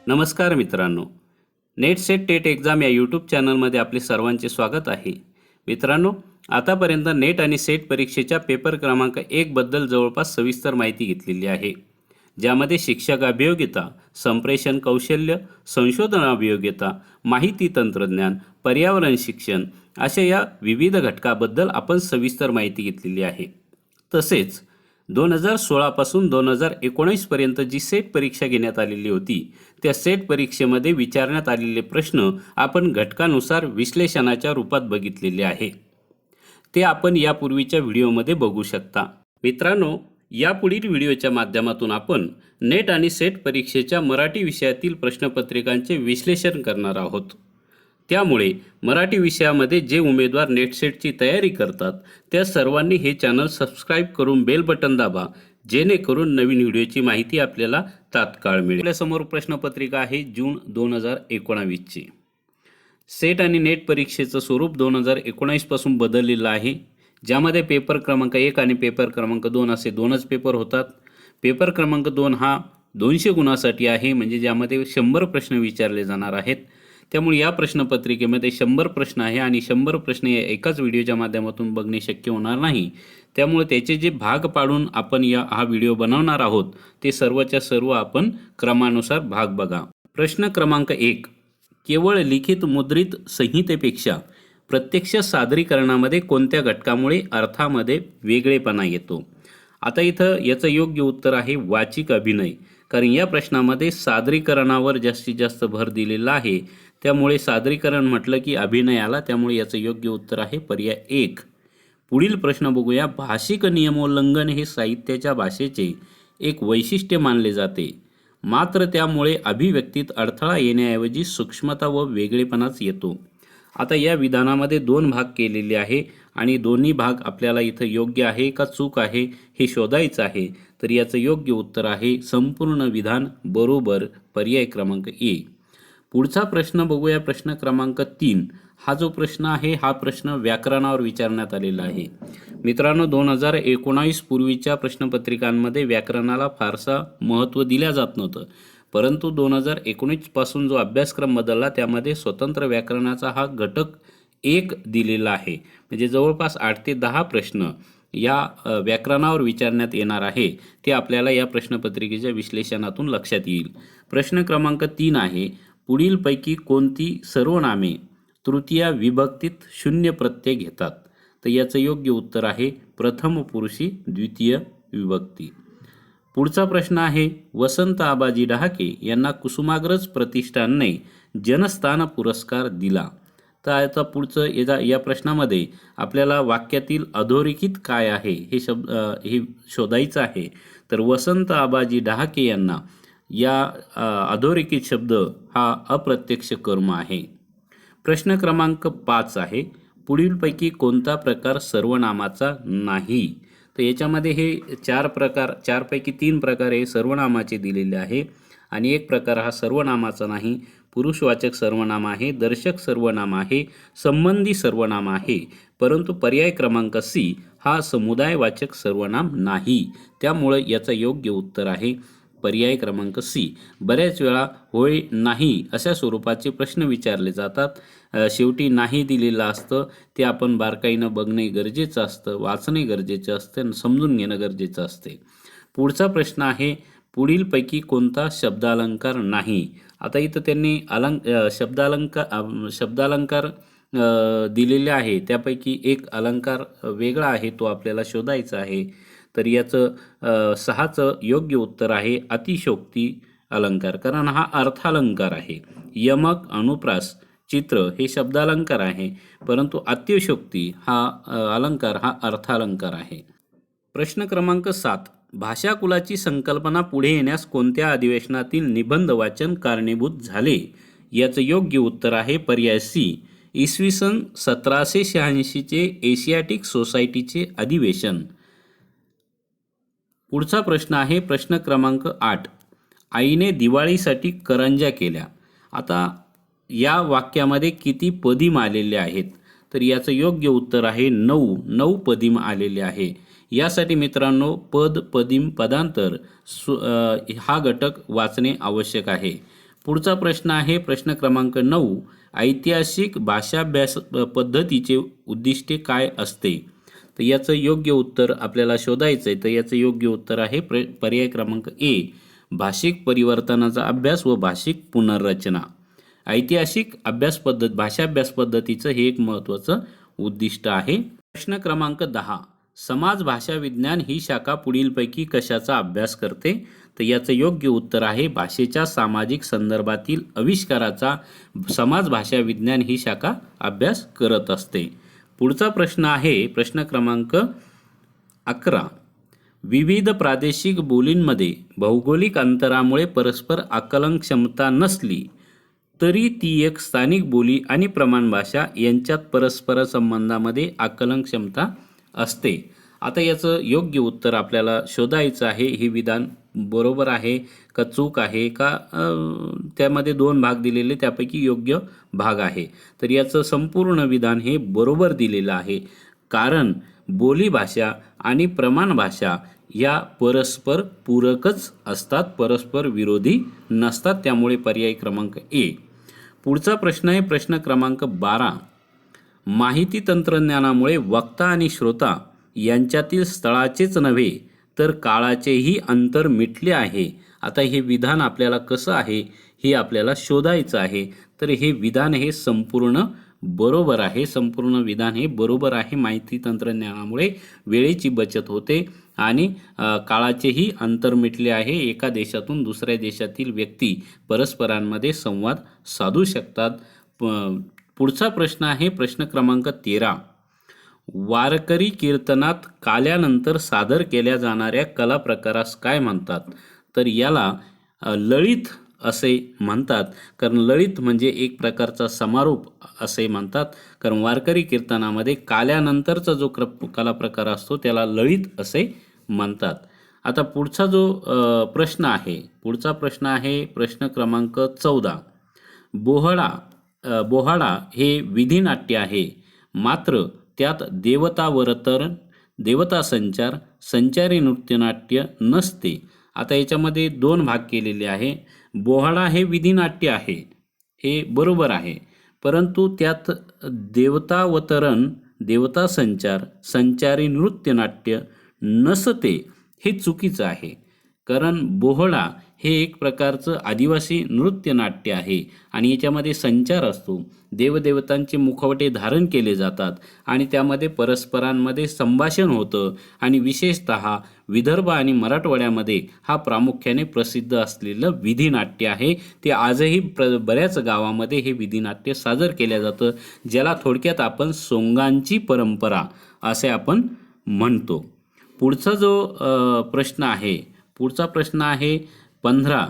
नमस्कार मित्रांनो, net set TET exam या यूट्यूब चॅनलमध्ये आपले सर्वांचे स्वागत आहे. मित्रांनो, आतापर्यंत नेट आणि सेट परीक्षेच्या पेपर क्रमांक 1 बद्दल जवळपास सविस्तर माहिती घेतलेली आहे, ज्यामध्ये शिक्षक अभियोग्यता, संप्रेषण कौशल्य, संशोधन अभियोग्यता, माहिती तंत्रज्ञान, पर्यावरण शिक्षण अशा या विविध घटकाबद्दल आपण सविस्तर माहिती घेतलेली आहे. तसेच 2016 पासून 2019 पर्यंत जी सेट परीक्षा घेण्यात आलेली होती, त्या सेट परीक्षेमध्ये विचारण्यात आलेले प्रश्न आपण घटकानुसार विश्लेषणाच्या रूपात बघितलेले आहे. ते आपण यापूर्वीच्या व्हिडिओमध्ये बघू शकता. मित्रांनो, यापुढील व्हिडिओच्या माध्यमातून आपण नेट आणि सेट परीक्षेच्या मराठी विषयातील प्रश्नपत्रिकांचे विश्लेषण करणार आहोत. त्यामुळे मराठी विषयामध्ये जे उमेदवार नेट सेटची तयारी करतात त्या सर्वांनी हे चॅनल सबस्क्राईब करून बेल बटन दाबा, जेणेकरून नवीन व्हिडिओची माहिती आपल्याला तात्काळ मिळेल. आपल्यासमोर प्रश्नपत्रिका आहे जून 2019 ची. सेट आणि नेट परीक्षेचं स्वरूप 2019 पासून बदललेलं आहे, ज्यामध्ये पेपर क्रमांक 1 आणि पेपर क्रमांक 2 असे दोनच पेपर होतात. पेपर क्रमांक 2 हा 200 गुणासाठी आहे, म्हणजे ज्यामध्ये 100 प्रश्न विचारले जाणार आहेत. त्यामुळे या प्रश्नपत्रिकेमध्ये 100 प्रश्न आहे आणि 100 प्रश्न एकाच व्हिडिओच्या माध्यमातून बघणे शक्य होणार नाही. त्यामुळे त्याचे जे भाग पाडून आपण हा व्हिडिओ बनवणार आहोत ते सर्वच्या सर्व आपण क्रमानुसार भाग बघा. प्रश्न क्रमांक 1, केवळ लिखित मुद्रित संहितेपेक्षा प्रत्यक्ष सादरीकरणामध्ये कोणत्या घटकामुळे अर्थामध्ये वेगळेपणा येतो? आता इथं याचं योग्य उत्तर आहे वाचिक अभिनय, कारण या प्रश्नामध्ये सादरीकरणावर जास्तीत जास्त भर दिलेला आहे. त्यामुळे सादरीकरण म्हटलं की अभिनय आला, त्यामुळे याचं योग्य उत्तर आहे पर्याय 1. पुढील प्रश्न बघूया. भाषिक नियमोल्लंघन हे साहित्याच्या भाषेचे एक वैशिष्ट्य मानले जाते, मात्र त्यामुळे अभिव्यक्तीत अडथळा येण्याऐवजी सूक्ष्मता व वेगळेपणाच येतो. आता या विधानामध्ये 2 भाग केलेले आहे आणि दोन्ही भाग आपल्याला इथं योग्य आहे का चूक आहे हे शोधायचं आहे. तर याचं योग्य उत्तर आहे संपूर्ण विधान बरोबर, पर्याय क्रमांक ए. पुढचा प्रश्न बघूया. प्रश्न क्रमांक 3 हा जो प्रश्न आहे हा प्रश्न व्याकरणावर विचारण्यात आलेला आहे. मित्रांनो, 2019 पूर्वीच्या प्रश्नपत्रिकांमध्ये व्याकरणाला फारसा महत्त्व दिल्या जात नव्हतं, परंतु 2019 पासून जो अभ्यासक्रम बदलला त्यामध्ये स्वतंत्र व्याकरणाचा हा घटक 1 दिलेला आहे. म्हणजे जवळपास 8 ते 10 प्रश्न या व्याकरणावर विचारण्यात येणार आहे, ते आपल्याला या प्रश्नपत्रिकेच्या विश्लेषणातून लक्षात येईल. प्रश्न क्रमांक 3 आहे, पुढीलपैकी कोणती सर्वनामे तृतीया विभक्तीत 0 प्रत्यय घेतात? तर याचं योग्य उत्तर आहे प्रथम पुरुषी द्वितीय विभक्ती. पुढचा प्रश्न आहे, वसंत आबाजी डहाके यांना कुसुमाग्रज प्रतिष्ठानने जनस्थान पुरस्कार दिला. तर आता पुढचं या प्रश्नामध्ये आपल्याला वाक्यातील अधोरेखित काय आहे हे शोधायचं आहे. तर वसंत आबाजी डहाके यांना या अधोरेखित शब्द हा अप्रत्यक्ष कर्म आहे. प्रश्न क्रमांक 5 आहे, पुढीलपैकी कोणता प्रकार सर्वनामाचा नाही? तर याच्यामध्ये हे 4 पैकी 3 प्रकार हे सर्वनामाचे दिलेले आहे आणि 1 प्रकार हा सर्वनामाचा नाही. पुरुषवाचक सर्वनाम आहे, दर्शक सर्वनाम आहे, संबंधी सर्वनाम आहे. परंतु पर्याय क्रमांक सी हा समुदायवाचक सर्वनाम नाही. त्यामुळे याचं योग्य उत्तर आहे पर्याय क्रमांक सी. बऱ्याच वेळा होय नाही अशा स्वरूपाचे प्रश्न विचारले जातात. शेवटी नाही दिलेलं असतं, ते आपण बारकाईनं बघणे गरजेचं असतं, वाचणे गरजेचं असतं, समजून घेणं गरजेचं असते. पुढचा प्रश्न आहे, पुढीलपैकी कोणता शब्दालंकार नाही? आता इथं त्यांनी शब्दालंकार दिलेले आहे, त्यापैकी एक अलंकार वेगळा आहे, तो आपल्याला शोधायचा आहे. तर याचं 6चं योग्य उत्तर आहे अतिशयोक्ती अलंकार, कारण हा अर्थालंकार आहे. यमक, अनुप्रास, चित्र हे शब्दालंकार आहे, परंतु अतिशयोक्ती हा अलंकार हा अर्थालंकार आहे. प्रश्न क्रमांक 7, भाषाकुलाची संकल्पना पुढे येण्यास कोणत्या अधिवेशनातील निबंध वाचन कारणीभूत झाले? याचं योग्य उत्तर आहे पर्याय सी, इसवी सन 1786चे एशियाटिक सोसायटीचे अधिवेशन. पुढचा प्रश्न आहे प्रश्न क्रमांक 8, आईने दिवाळीसाठी करंज्या केल्या. आता या वाक्यामध्ये किती पदीम आलेले आहेत? तर याचं योग्य उत्तर आहे 9 पदीम आलेले आहे. यासाठी मित्रांनो पद, पदीम, पदांतर हा घटक वाचणे आवश्यक आहे. पुढचा प्रश्न आहे प्रश्न क्रमांक 9. ऐतिहासिक भाषाभ्यास पद्धतीचे उद्दिष्टे काय असते? तर याचं योग्य उत्तर आपल्याला शोधायचं आहे. तर याचं योग्य उत्तर आहे पर्याय क्रमांक ए, भाषिक परिवर्तनाचा अभ्यास व भाषिक पुनर्रचना. ऐतिहासिक अभ्यास पद्धत भाषाभ्यास पद्धतीचं हे एक महत्त्वाचं उद्दिष्ट आहे. प्रश्न क्रमांक 10. समाज भाषा विज्ञान ही शाखा पुढीलपैकी कशाचा अभ्यास करते? तर याचं योग्य उत्तर आहे भाषेच्या सामाजिक संदर्भातील आविष्काराचा समाज भाषा विज्ञान ही शाखा अभ्यास करत असते. पुढचा प्रश्न आहे प्रश्न क्रमांक 11. विविध प्रादेशिक बोलींमध्ये भौगोलिक अंतरामुळे परस्पर आकलन क्षमता नसली तरी ती एक स्थानिक बोली आणि प्रमाण भाषा यांच्यात परस्पर संबंधामध्ये आकलन क्षमता असते. आता याचं योग्य उत्तर आपल्याला शोधायचं आहे. हे विधान बरोबर आहे का चूक आहे का त्यामध्ये 2 भाग दिलेले त्यापैकी योग्य भाग आहे. तर याचं संपूर्ण विधान हे बरोबर दिलेलं आहे, कारण बोलीभाषा आणि प्रमाण भाषा या परस्पर पूरकच असतात, परस्पर विरोधी नसतात. त्यामुळे पर्याय क्रमांक ए. पुढचा प्रश्न आहे प्रश्न क्रमांक 12. माहिती तंत्रज्ञानामुळे वक्ता आणि श्रोता यांच्यातील स्थळाचेच नव्हे तर काळाचेही अंतर मिटले आहे. आता हे विधान आपल्याला कसं आहे हे आपल्याला शोधायचं आहे. तर हे विधान हे संपूर्ण बरोबर आहे. संपूर्ण विधान हे बरोबर आहे. माहिती तंत्रज्ञानामुळे वेळेची बचत होते आणि काळाचेही अंतर मिटले आहे. एका देशातून दुसऱ्या देशातील व्यक्ती परस्परांमध्ये संवाद साधू शकतात. पुढचा प्रश्न आहे प्रश्न क्रमांक 13. वारकरी कीर्तनात काल्यानंतर सादर केल्या जाणाऱ्या कला प्रकारास काय म्हणतात? तर याला लळीत असे म्हणतात, कारण लळीत म्हणजे एक प्रकारचा समारोप असे म्हणतात. कारण वारकरी कीर्तनामध्ये काल्यानंतरचा जो कला प्रकार असतो त्याला लळीत असे म्हणतात. आता पुढचा जो प्रश्न आहे प्रश्न क्रमांक 14. बोहाडा हे विधिनाट्य आहे, मात्र त्यात देवता संचार, संचारी नृत्यनाट्य नसते. आता याच्यामध्ये 2 भाग केलेले आहे. बोहाडा हे विधिनाट्य आहे, हे बरोबर आहे, परंतु त्यात देवतावतरण, देवता संचार, संचारी नृत्यनाट्य नसते हे चुकीचं आहे. कारण बोहडा हे एक प्रकारचं आदिवासी नृत्यनाट्य आहे आणि याच्यामध्ये संचार असतो. देवदेवतांचे मुखवटे धारण केले जातात आणि त्यामध्ये परस्परांमध्ये संभाषण होतं आणि विशेषतः विदर्भ आणि मराठवाड्यामध्ये हा प्रामुख्याने प्रसिद्ध असलेलं विधिनाट्य आहे. ते आजही बऱ्याच गावामध्ये हे विधिनाट्य सादर केलं जातं, ज्याला थोडक्यात आपण सोंगांची परंपरा असे आपण म्हणतो. पुढचा जो प्रश्न आहे 15.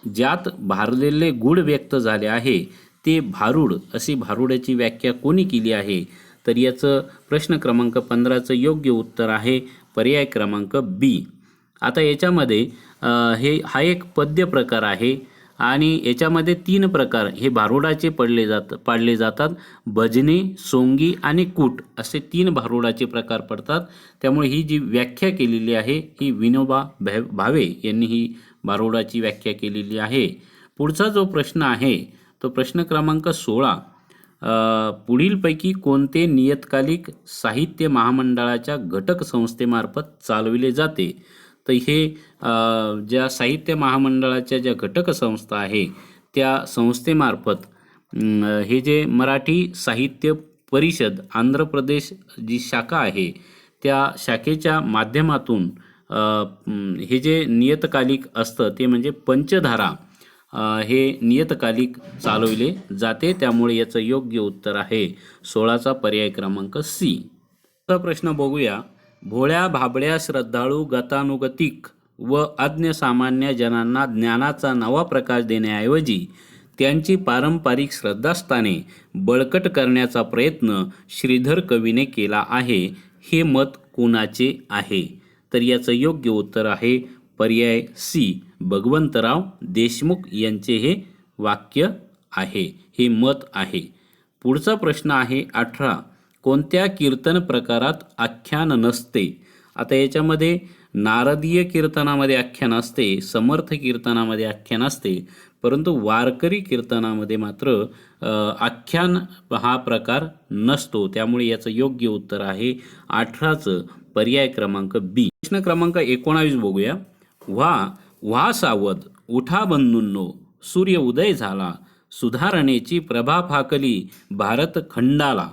ज्यात भारलेले गुढ व्यक्त झाले आहे ते भारूड, अशी भारूडाची व्याख्या कोणी केली आहे? तर याचं प्रश्न क्रमांक 15चं योग्य उत्तर आहे पर्याय क्रमांक बी. आता याच्यामध्ये हा एक पद्य प्रकार आहे आणि याच्यामध्ये 3 प्रकार हे भारुडाचे पाडले जातात. भजनी, सोंगी आणि कूट असे 3 भारुडाचे प्रकार पडतात. त्यामुळे ही जी व्याख्या केलेली आहे ही विनोबा भावे यांनी ही भारुडाची व्याख्या केलेली आहे. पुढचा जो प्रश्न आहे तो प्रश्न क्रमांक 16. पुढीलपैकी कोणते नियतकालिक साहित्य महामंडळाच्या घटक संस्थेमार्फत चालविले जाते? तर हे ज्या साहित्य महामंडळाच्या ज्या घटक संस्था आहे त्या संस्थेमार्फत हे जे मराठी साहित्य परिषद आंध्र प्रदेश जी शाखा आहे त्या शाखेच्या माध्यमातून हे जे नियतकालिक असतं ते म्हणजे पंचधारा हे नियतकालिक चालवले जाते. त्यामुळे याचं योग्य उत्तर आहे 16चा पर्याय क्रमांक सी. प्रश्न बघूया. भोळ्या भाबड्या श्रद्धाळू गतानुगतिक व अज्ञ सामान्य जनांना ज्ञानाचा नवा प्रकाश देण्याऐवजी त्यांची पारंपरिक श्रद्धास्थाने बळकट करण्याचा प्रयत्न श्रीधर कवीने केला आहे. हे मत कोणाचे आहे? तर याचं योग्य उत्तर आहे पर्याय सी, भगवंतराव देशमुख यांचे हे वाक्य आहे, हे मत आहे. पुढचा प्रश्न आहे 18. कोणत्या कीर्तन प्रकारात आख्यान नसते? आता याच्यामध्ये नारदीय कीर्तनामध्ये आख्यान असते, समर्थ कीर्तनामध्ये आख्यान असते, परंतु वारकरी कीर्तनामध्ये मात्र आख्यान हा प्रकार नसतो. त्यामुळे याचं योग्य उत्तर आहे 18चं पर्याय क्रमांक बी. प्रश्न क्रमांक 19 बघूया. व्हा सावध, उठा बंधूंनो, सूर्य उदय झाला, सुधारणेची प्रभा फाकली भारत खंडाला.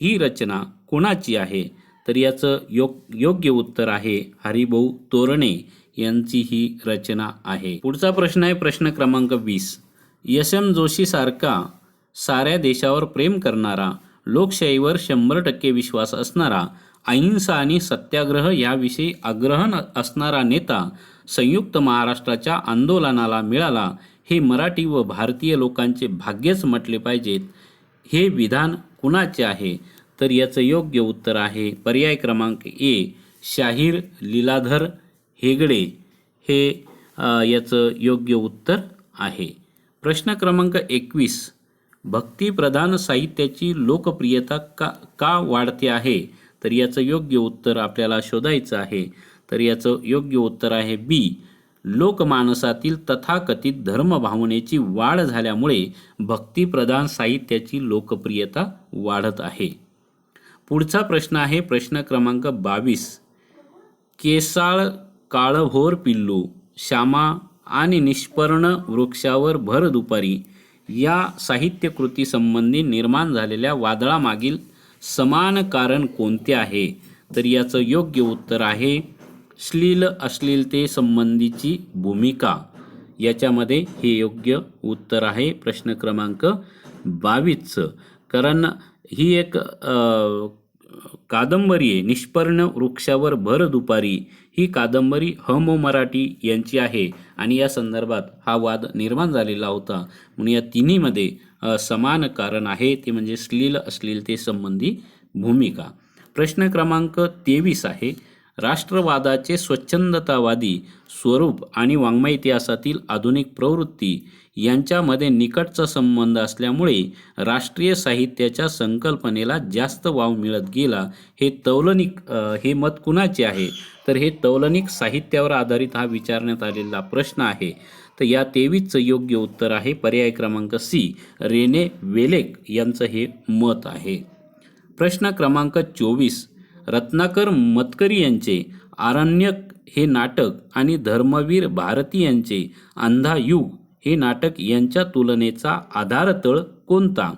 ही रचना कोणाची आहे? तर याचं योग्य उत्तर आहे हरिभाऊ तोरणे यांची ही रचना आहे. पुढचा प्रश्न आहे प्रश्न क्रमांक 20. एस एम जोशी सारखा साऱ्या देशावर प्रेम करणारा, लोकशाहीवर 100% विश्वास असणारा, अहिंसा आणि सत्याग्रह याविषयी आग्रह असणारा नेता संयुक्त महाराष्ट्राच्या आंदोलनाला मिळाला, हे मराठी व भारतीय लोकांचे भाग्यच म्हटले पाहिजेत. हे विधान कुणाचे आहे? तर याचं योग्य उत्तर आहे पर्याय क्रमांक ए, शाहीर लीलाधर हेगडे हे याचं योग्य उत्तर आहे. प्रश्न क्रमांक 21. भक्तिप्रधान साहित्याची लोकप्रियता का वाढते आहे? तर याचं योग्य उत्तर आपल्याला शोधायचं आहे. तर याचं योग्य उत्तर आहे बी, लोकमानसातील तथाकथित धर्मभावनेची वाढ झाल्यामुळे भक्तिप्रधान साहित्याची लोकप्रियता वाढत आहे. पुढचा प्रश्न आहे प्रश्न क्रमांक 22. केसाळ काळभोर पिल्लू, श्यामा आणि निष्पर्ण वृक्षावर भर दुपारी या साहित्यकृती संबंधी निर्माण झालेल्या वादळामागील समान कारण कोणते आहे? तर याचं योग्य उत्तर आहे श्लील अश्लीलते संबंधीची भूमिका. याच्यामध्ये हे योग्य उत्तर आहे प्रश्न क्रमांक 22चं. कारण ही एक कादंबरी आहे, निष्पर्ण वृक्षावर भर दुपारी ही कादंबरी हम मराठी यांची आहे आणि या संदर्भात हा वाद निर्माण झालेला होता. म्हणून या तिन्हीमध्ये समान कारण आहे, ते म्हणजे श्लील अश्लीलते संबंधी भूमिका. प्रश्न क्रमांक 23 आहे. राष्ट्रवादाचे स्वच्छंदतावादी स्वरूप आणि वाङ्मय इतिहासातील आधुनिक प्रवृत्ती यांच्यामध्ये निकटचा संबंध असल्यामुळे राष्ट्रीय साहित्याच्या संकल्पनेला जास्त वाव मिळत गेला. हे मत कुणाचे आहे? तर हे तौलनिक साहित्यावर आधारित हा विचारण्यात आलेला प्रश्न आहे. तर या 23चं योग्य उत्तर आहे पर्याय क्रमांक सी, रेने वेलेक यांचं हे मत आहे. प्रश्न क्रमांक 24. रत्नाकर मतकरी यांचे आरण्यक हे नाटक आणि धर्मवीर भारती यांचे अंधा युग हे नाटक यांच्या तुलनेचा आधारतळ कोणता?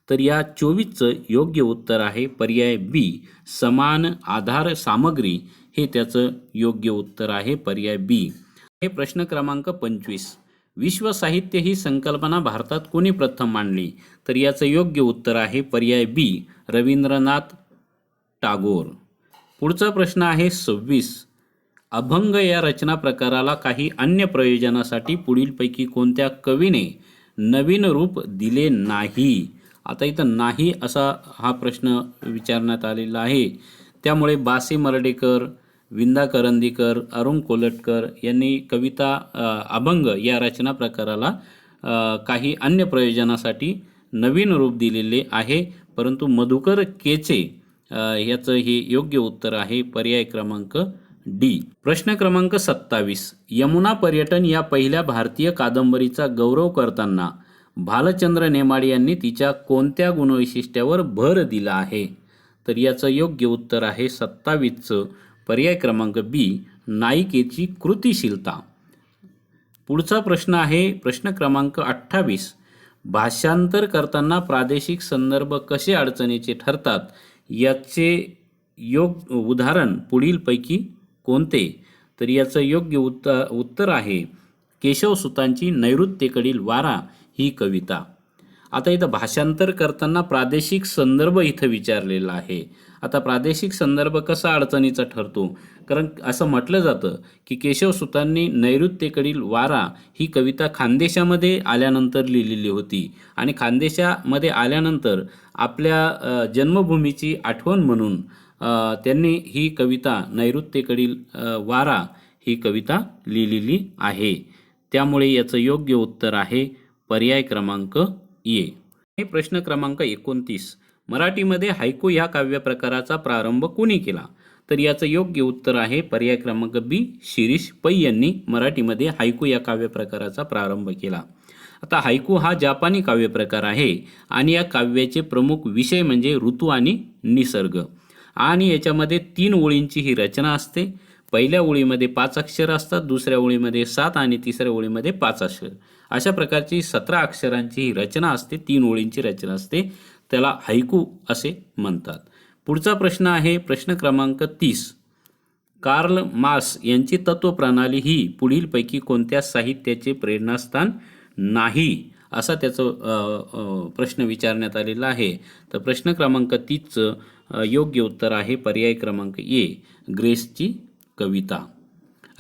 तर या 24चं योग्य उत्तर आहे पर्याय बी, समान आधार सामग्री हे त्याचं योग्य उत्तर आहे पर्याय बी. हे प्रश्न क्रमांक 25. विश्व साहित्य ही संकल्पना भारतात कोणी प्रथम मांडली? तर याचं योग्य उत्तर आहे पर्याय बी, रवींद्रनाथ टागोर. पुढचा प्रश्न आहे 26. अभंग या रचना प्रकाराला काही अन्य प्रयोजनासाठी पुढीलपैकी कोणत्या कवीने नवीन रूप दिले नाही? आता इथं नाही असा हा प्रश्न विचारण्यात आलेला आहे. त्यामुळे बासे मर्ढेकर, विंदा करंदीकर, अरुण कोलटकर यांनी कविता अभंग या रचना प्रकाराला काही अन्य प्रयोजनासाठी नवीन रूप दिलेले आहे, परंतु मधुकर केचे याचं हे योग्य उत्तर आहे पर्याय क्रमांक डी. प्रश्न क्रमांक 27. यमुना पर्यटन या पहिल्या भारतीय कादंबरीचा गौरव करताना भालचंद्र नेमाडे यांनी तिच्या कोणत्या गुणवैशिष्ट्यावर भर दिला आहे? तर याचं योग्य उत्तर आहे 27चं पर्याय क्रमांक बी, नायिकेची कृतिशीलता. पुढचा प्रश्न आहे प्रश्न क्रमांक 28. भाषांतर करताना प्रादेशिक संदर्भ कसे अडचणीचे ठरतात याचे उदाहरण पुढीलपैकी कोणते? तर याचं योग्य उत्तर आहे केशवसुतांची नैऋत्येकडील वारा ही कविता. आता इथं भाषांतर करताना प्रादेशिक संदर्भ इथं विचारलेला आहे. आता प्रादेशिक संदर्भ कसा अडचणीचा ठरतो? कारण असं म्हटलं जातं की केशवसुतांनी नैऋत्येकडील वारा ही कविता खानदेशामध्ये आल्यानंतर लिहिलेली होती आणि खानदेशामध्ये आल्यानंतर आपल्या जन्मभूमीची आठवण म्हणून त्यांनी ही कविता नैऋत्येकडील वारा ही कविता लिहिलेली आहे. त्यामुळे याचं योग्य उत्तर आहे पर्याय क्रमांक ए. हे प्रश्न क्रमांक 29. मराठीमध्ये हायकू ह्या काव्य प्रकाराचा प्रारंभ कोणी केला? तर याचं योग्य उत्तर आहे पर्याय क्रमांक बी, शिरीष पै यांनी मराठीमध्ये हायकू या काव्यप्रकाराचा प्रारंभ केला. आता हायकू हा जापानी काव्यप्रकार आहे आणि या काव्याचे प्रमुख विषय म्हणजे ऋतू आणि निसर्ग. आणि याच्यामध्ये 3 ओळींची ही रचना असते. पहिल्या ओळीमध्ये 5 अक्षर असतात, दुसऱ्या ओळीमध्ये 7 आणि तिसऱ्या ओळीमध्ये 5 अक्षर. अशा प्रकारची 17 अक्षरांची ही रचना असते, 3 ओळींची रचना असते. त्याला हायकू असे म्हणतात. पुढचा प्रश्न आहे प्रश्न क्रमांक 30. कार्ल मार्क्स यांची तत्वप्रणाली ही पुढीलपैकी कोणत्या साहित्याचे प्रेरणास्थान नाही, असा त्याचं प्रश्न विचारण्यात आलेला आहे. तर प्रश्न क्रमांक 30चं योग्य उत्तर आहे पर्याय क्रमांक ए, ग्रेसची कविता.